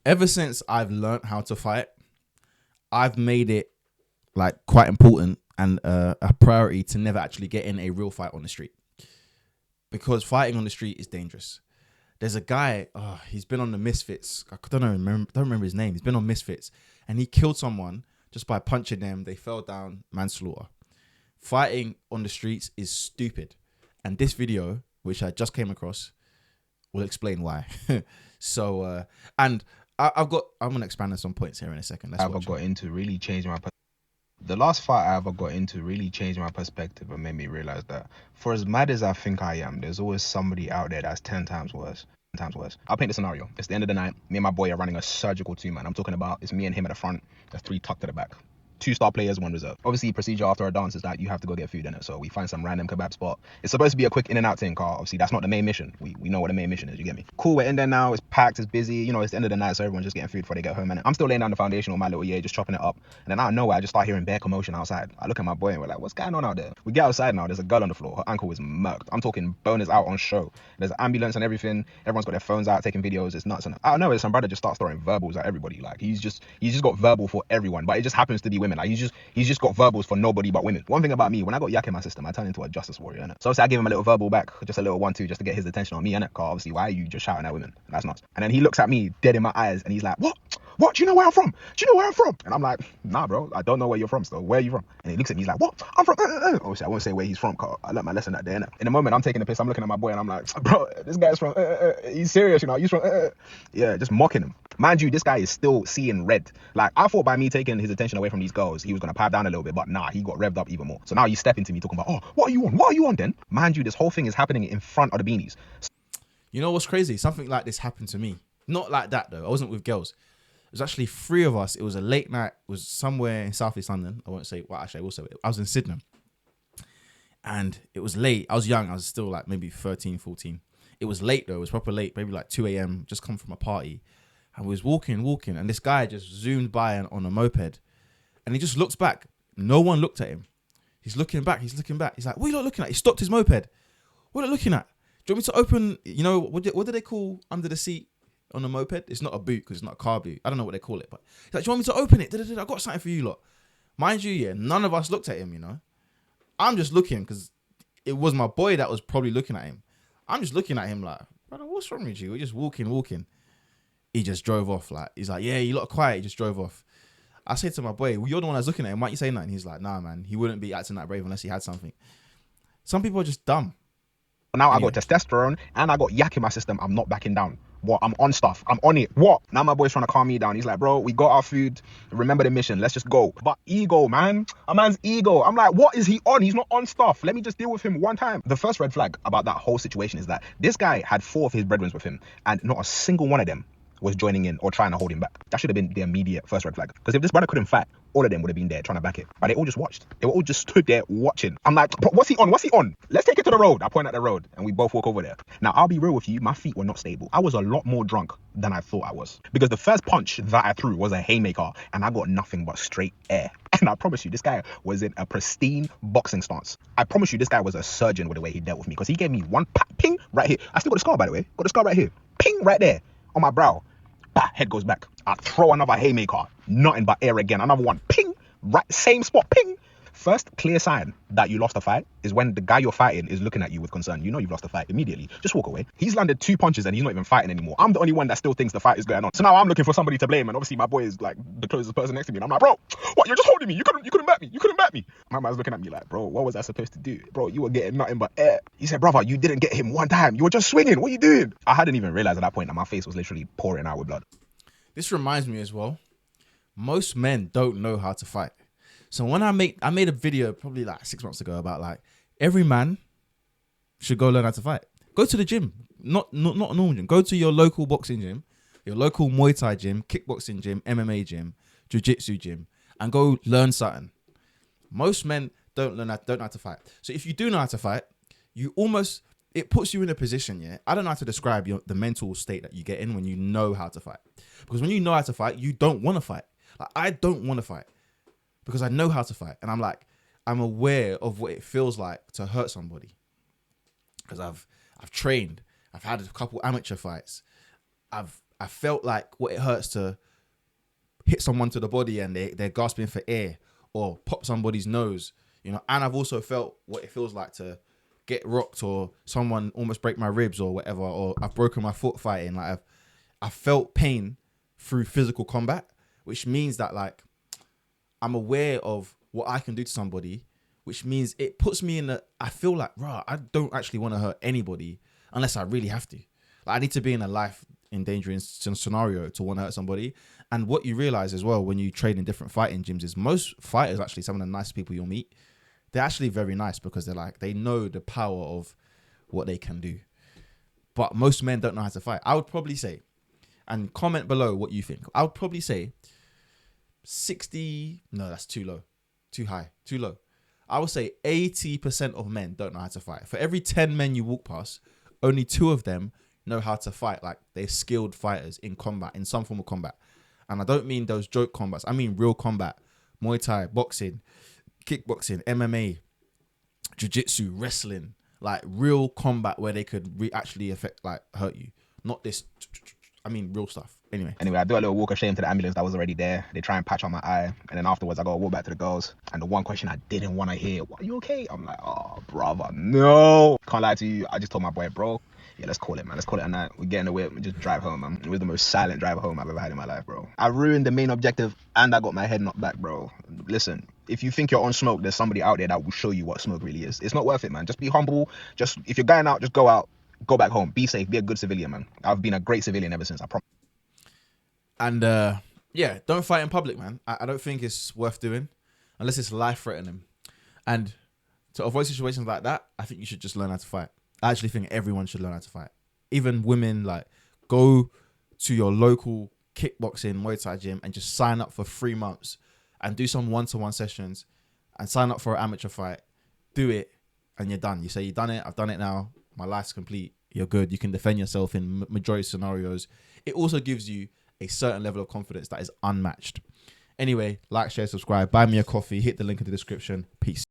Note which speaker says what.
Speaker 1: ever since I've learned how to fight, I've made it like quite important and a priority to never actually get in a real fight on the street, because fighting on the street is dangerous. There's a guy, he's been on the Misfits. I don't remember his name. He's been on Misfits and he killed someone just by punching them. They fell down, manslaughter. Fighting on the streets is stupid. And this video, which I just came across, will explain why. So, and I'm going to expand on some points here in a second.
Speaker 2: The last fight I ever got into really changed my perspective and made me realize that for as mad as I think I am, there's always somebody out there that's 10 times worse. I'll paint the scenario. It's the end of the night. Me and my boy are running a surgical two-man. I'm talking about it's me and him at the front. There's 3 tucked to the back. 2 star players, 1 reserve. Obviously, procedure after a dance is that you have to go get food in it. So we find some random kebab spot. It's supposed to be a quick in and out thing, car. Obviously, that's not the main mission. We know what the main mission is. You get me? Cool. We're in there now. It's packed. It's busy. You know, it's the end of the night, so everyone's just getting food before they get home. And I'm still laying down the foundation on my little just chopping it up. And then out of nowhere, I just start hearing bare commotion outside. I look at my boy and we're like, "What's going on out there?" We get outside now. There's a girl on the floor. Her ankle is murked. I'm talking boners out on show. There's an ambulance and everything. Everyone's got their phones out taking videos. It's nuts. And I don't know. Some brother just starts throwing verbals at everybody. Like he's just got verbal for everyone, but it just happens to be women. Like he's just got verbals for nobody but women. One thing about me, when I got yak in my system, I turn into a justice warrior, innit? So obviously I gave him a little verbal back, just a little 1-2, just to get his attention on me, innit? Cause obviously, why are you just shouting at women? That's nuts. And then he looks at me dead in my eyes and he's like, What? Do you know where I'm from? And I'm like, nah, bro, I don't know where you're from still. Where are you from? And he looks at me, he's like, what? I'm from, Obviously, I won't say where he's from, cause I learned my lesson that day, innit? In the moment, I'm taking the piss, I'm looking at my boy and I'm like, bro, this guy's from, he's serious, you know, he's from, Yeah, just mocking him. Mind you, this guy is still seeing red. Like, I thought by me taking his attention away from these girls, he was going to pipe down a little bit, but nah, he got revved up even more. So now he's stepping to me talking about, what are you on then? Mind you, this whole thing is happening in front of the beanies.
Speaker 1: You know what's crazy? Something like this happened to me. Not like that, though. I wasn't with girls. It was actually 3 of us. It was a late night. It was somewhere in South East London. I won't say, well, actually, I will say it. I was in Sydenham. And it was late. I was young. I was still like maybe 13, 14. It was late, though. It was proper late, maybe like 2 a.m. Just come from a party. And we was walking. And this guy just zoomed by on a moped. And he just looks back. No one looked at him. He's looking back. He's like, what are you not looking at? He stopped his moped. What are you looking at? Do you want me to open, you know, what do they call under the seat on a moped? It's not a boot because it's not a car boot. I don't know what they call it. But he's like, do you want me to open it? I got something for you lot. Mind you, yeah, none of us looked at him, you know. I'm just looking because it was my boy that was probably looking at him. I'm just looking at him like, brother, what's wrong with you? We're just walking. He just drove off. Like, he's like, yeah, you lot are quiet. He just drove off. I said to my boy, well, you're the one that's looking at him. Why don't you say nothing? He's like, nah, man, he wouldn't be acting that brave unless he had something. Some people are just dumb.
Speaker 2: Now anyway. I got testosterone and I got yak in my system. I'm not backing down. What? I'm on stuff. I'm on it. What? Now my boy's trying to calm me down. He's like, bro, we got our food. Remember the mission. Let's just go. But ego, man. A man's ego. I'm like, what is he on? He's not on stuff. Let me just deal with him one time. The first red flag about that whole situation is that this guy had 4 of his brethren with him and not a single one of them was joining in or trying to hold him back. That should have been the immediate first red flag. Because if this brother couldn't fight, all of them would have been there trying to back it. But they all just watched. They all just stood there watching. I'm like, what's he on? Let's take it to the road. I point at the road and we both walk over there. Now, I'll be real with you. My feet were not stable. I was a lot more drunk than I thought I was. Because the first punch that I threw was a haymaker and I got nothing but straight air. And I promise you, this guy was in a pristine boxing stance. I promise you, this guy was a surgeon with the way he dealt with me. Because he gave me one ping right here. I still got the scar, by the way. Got the scar right here. Ping right there on my brow. Bah, head goes back. I throw another haymaker. Nothing but air again. Another one. Ping. Right, same spot. Ping. First clear sign that you lost a fight is when the guy you're fighting is looking at you with concern. You know you've lost a fight immediately. Just walk away. He's landed 2 punches and he's not even fighting anymore. I'm the only one that still thinks the fight is going on. So now I'm looking for somebody to blame. And obviously my boy is like the closest person next to me. And I'm like, bro, what? You're just holding me. You couldn't back me. My man's looking at me like, bro, what was I supposed to do? Bro, you were getting nothing but air. He said, brother, you didn't get him one time. You were just swinging. What are you doing? I hadn't even realized at that point that my face was literally pouring out with blood.
Speaker 1: This reminds me as well, most men don't know how to fight. So when I made a video probably like 6 months ago about like every man should go learn how to fight. Go to the gym, not a normal gym. Go to your local boxing gym, your local Muay Thai gym, kickboxing gym, MMA gym, jiu-jitsu gym, and go learn something. Most men don't know how to fight. So if you do know how to fight, it puts you in a position, yeah. I don't know how to describe the mental state that you get in when you know how to fight. Because when you know how to fight, you don't want to fight. Like, I don't want to fight because I know how to fight. And I'm aware of what it feels like to hurt somebody. Because I've trained. I've had a couple amateur fights. I've I felt like what it hurts to hit someone to the body and they're gasping for air, or pop somebody's nose, you know. And I've also felt what it feels like to get rocked, or someone almost break my ribs or whatever, or I've broken my foot fighting. Like I felt pain through physical combat, which means that like I'm aware of what I can do to somebody, which means it puts me in I feel like, rah, I don't actually want to hurt anybody unless I really have to. Like I need to be in a life endangering scenario to want to hurt somebody. And what you realize as well when you train in different fighting gyms is most fighters, actually some of the nice people you'll meet, they're actually very nice because they're like, they know the power of what they can do. But most men don't know how to fight. I would probably say, and comment below what you think, I would probably say 60, no, that's too low, too high, too low. I would say 80% of men don't know how to fight. For every 10 men you walk past, only 2 of them know how to fight. Like they're skilled fighters in combat, in some form of combat. And I don't mean those joke combats. I mean real combat, Muay Thai, boxing, kickboxing, MMA, jiu-jitsu, wrestling, like real combat where they could actually hurt you. Not this, I mean real stuff. Anyway,
Speaker 2: I do a little walk of shame to the ambulance that was already there. They try and patch on my eye, and then afterwards I gotta walk back to the girls. And the one question I didn't want to hear, "Are you okay?" I'm like, "Oh, brother, no." Can't lie to you. I just told my boy, "Bro, yeah, let's call it, man. Let's call it a night. We get in the whip and just drive home, man." It was the most silent drive home I've ever had in my life, bro. I ruined the main objective, and I got my head knocked back, bro. Listen, if you think you're on smoke, there's somebody out there that will show you what smoke really is. It's not worth it, man. Just be humble. Just if you're going out, just go out, go back home, be safe, be a good civilian, man. I've been a great civilian ever since. I promise.
Speaker 1: And yeah, don't fight in public, man. I don't think it's worth doing unless it's life-threatening. And to avoid situations like that, I think you should just learn how to fight. I actually think everyone should learn how to fight. Even women, like, go to your local kickboxing, Muay Thai gym and just sign up for 3 months and do some one-to-one sessions and sign up for an amateur fight. Do it and you're done. You say, you've done it, I've done it now, my life's complete, you're good. You can defend yourself in majority of scenarios. It also gives you a certain level of confidence that is unmatched. Anyway, like, share, subscribe, buy me a coffee, hit the link in the description. Peace.